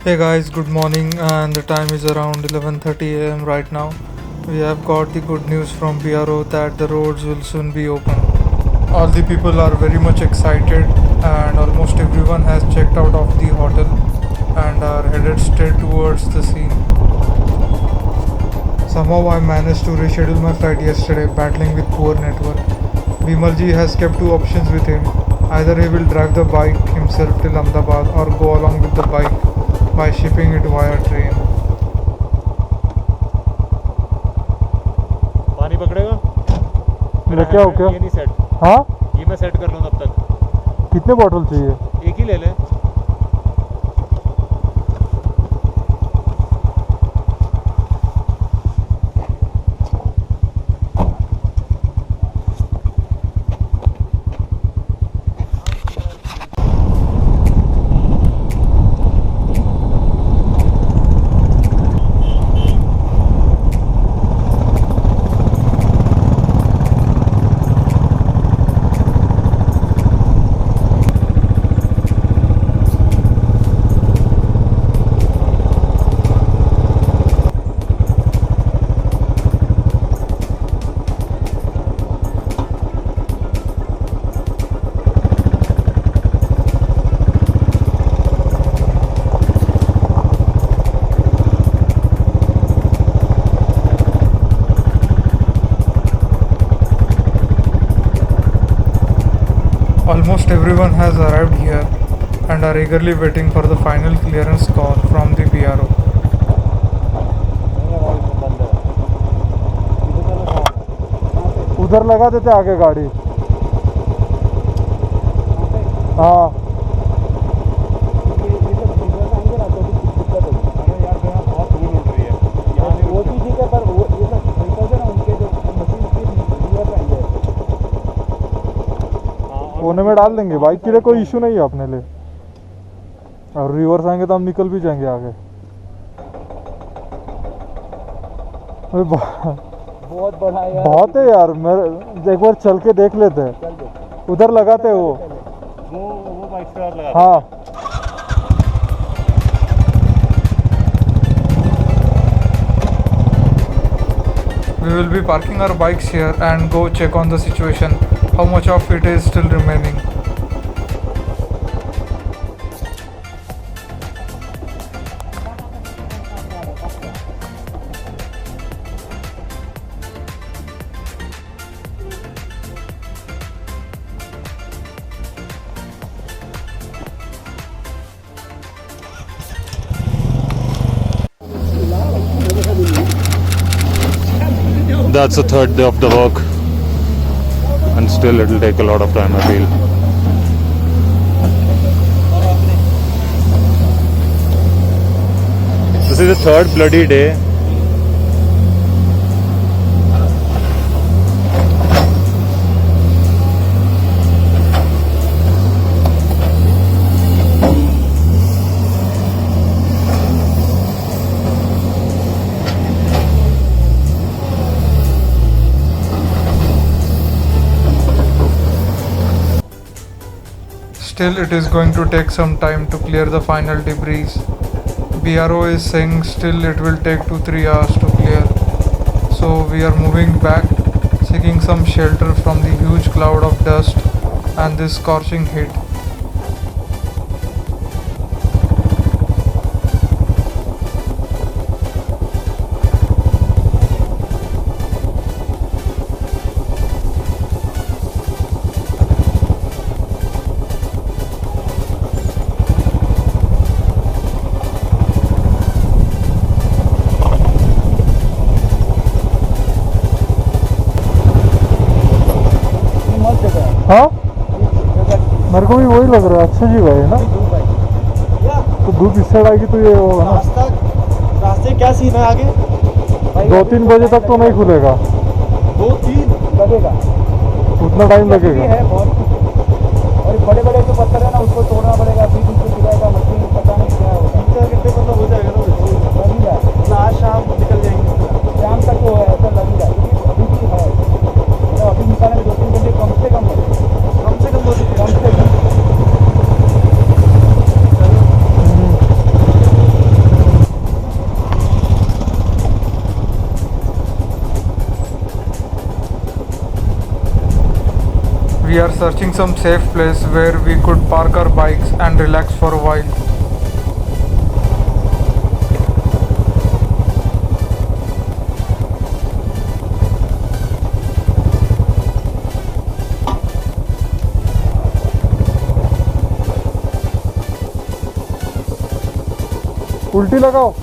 Hey guys, good morning, and the time is around 11:30 a.m. right now. We have got the good news from BRO that the roads will soon be open. All the people are very much excited, and almost everyone has checked out of the hotel and are headed straight towards the scene. Somehow I managed to reschedule my flight yesterday, battling with poor network. Bimalji has kept two options with him. Either he will drive the bike himself till Ahmedabad or go along with the bike by shipping it via train. पानी पकड़ेगा? लेके आओ क्या? ये नहीं set. हाँ? ये मैं सेट कर लूँ तब तक। कितने बॉटल चाहिए? एक ही ले ले। Almost everyone has arrived here and are eagerly waiting for the final clearance call from the BRO. उधर लगा देते आगे गाड़ी. हाँ. कोने में डाल देंगे. बाइक के लिए कोई इशू नहीं है अपने लिए. और रिवर्स आएंगे तो हम निकल भी जाएंगे आगे. बहुत बड़ा है यार. बहुत है यार. मैं एक बार चल के देख लेते हैं. उधर लगाते हैं वो बाइक से आप लगा. हाँ. We will be parking our bikes here and go check on the situation. How much of it is still remaining? That's the third day of the work, and still it will take a lot of time, I feel. This is the third bloody day. Still, it is going to take some time to clear the final debris. BRO is saying still it will take 2-3 hours to clear. So we are moving back, seeking some shelter from the huge cloud of dust and this scorching heat. हाँ मेरे को भी वही लग रहा है, अच्छा जी भाई है ना। तो धूप इस साइड आएगी तो ये होगा ना। रास्ते क्या सीन है आगे? 2-3 बजे तक तो नहीं खुलेगा, 2-3 लगेगा, उतना टाइम लगेगा। है बहुत। और बड़े बड़े जो पत्थर है ना उसको तोड़ना पड़ेगा, फिर उसको गिराएगा, मशीन पता नहीं क्या होगा। 3-4 घंटे मतलब हो जाएगा ना, लग ही जाए। आज शाम निकल जाएंगे, शाम तक वो है ऐसा लग ही जाए, क्योंकि अभी भी है मतलब अभी निकालने में 2-3 घंटे कम से कम हो, कम से कम 2-3 कम से कम। We are searching some safe place where we could park our bikes and relax for a while. उल्टी लगाओ।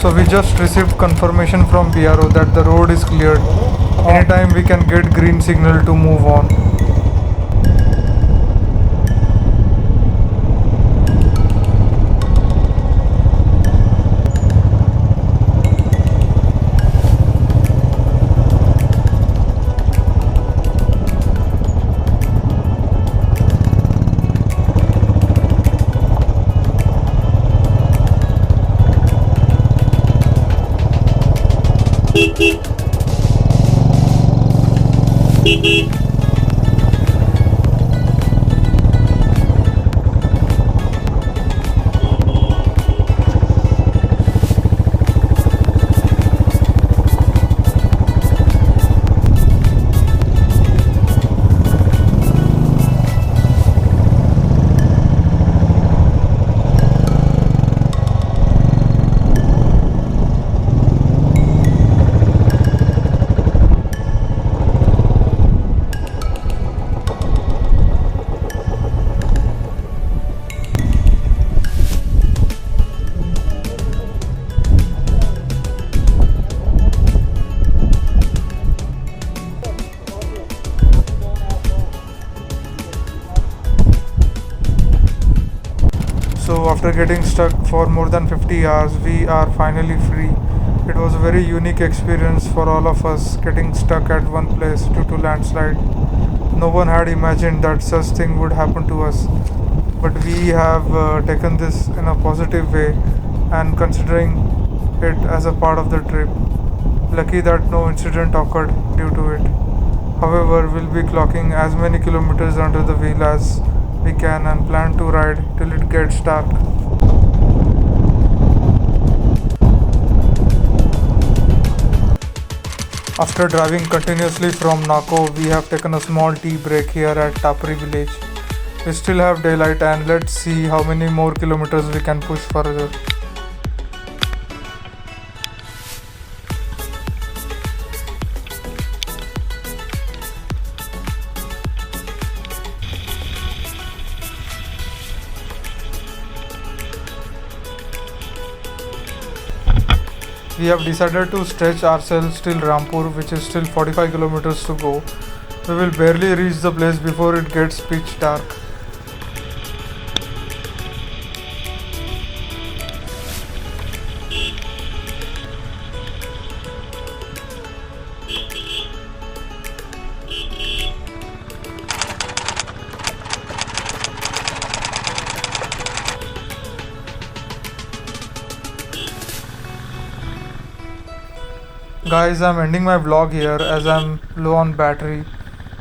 So we just received confirmation from PRO that the road is cleared. Anytime we can get green signal to move on. So after getting stuck for more than 50 hours, we are finally free. It was a very unique experience for all of us, getting stuck at one place due to landslide. No one had imagined that such thing would happen to us, but we have taken this in a positive way and considering it as a part of the trip. Lucky that no incident occurred due to it. However, we'll be clocking as many kilometers under the wheel as we can and plan to ride till it gets dark. After driving continuously from Nako, we have taken a small tea break here at Tapri village. We still have daylight and let's see how many more kilometers we can push further. We have decided to stretch ourselves till Rampur, which is still 45 kilometers to go. We will barely reach the place before it gets pitch dark. Guys, I'm ending my vlog here as I'm low on battery.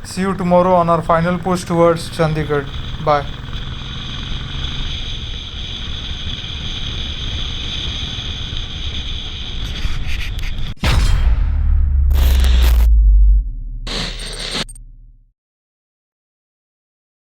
See you tomorrow on our final push towards Chandigarh. Bye.